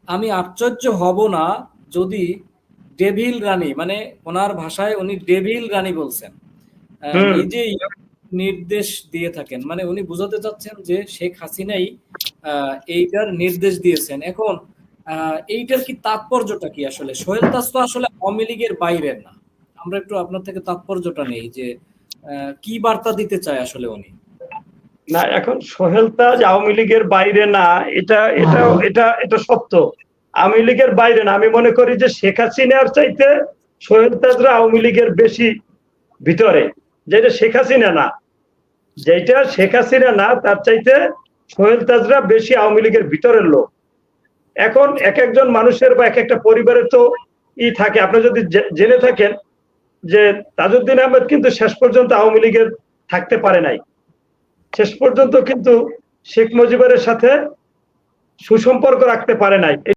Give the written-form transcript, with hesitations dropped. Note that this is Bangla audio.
আমি আশ্চর্য হব না যদি ডেভিল রানী, মানে ওনার ভাষায় উনি ডেভিল রানী বলছেন, হুম। নিজেই নির্দেশ দিয়ে থাকেন। মানে উনি বোঝাতে চাচ্ছেন যে শেখ হাসিনাই এইটার নির্দেশ দিয়েছেন। এখন এইটার কি তাৎপর্যটা কি আসলে? সোহেল তাজ তো আসলে আওয়ামী লীগের বাইরের না। আমরা একটু আপনার থেকে তাৎপর্যটা নেই যে কি বার্তা দিতে চায় আসলে উনি। না, এখন সোহেল তাজ আওয়ামী লীগের বাইরে না, এটা এটা এটা এটা সত্য। আওয়ামী লীগের বাইরে না, আমি মনে করি যে শেখ হাসিনার চাইতে সোহেল তাজরা আওয়ামী লীগের বেশি ভিতরে। যেটা শেখ হাসিনা না, যেটা শেখ হাসিনা না তার চাইতে সোহেল তাজরা বেশি আওয়ামী লীগের ভিতরের লোক। এখন এক একজন মানুষের বা এক একটা পরিবারের তো থাকে। আপনি যদি জেনে থাকেন যে তাজউদ্দিন আহমেদ কিন্তু শেষ পর্যন্ত আওয়ামী লীগের থাকতে পারে নাই, শেষ পর্যন্ত কিন্তু শেখ মুজিবের সাথে সুসম্পর্ক রাখতে পারে নাই।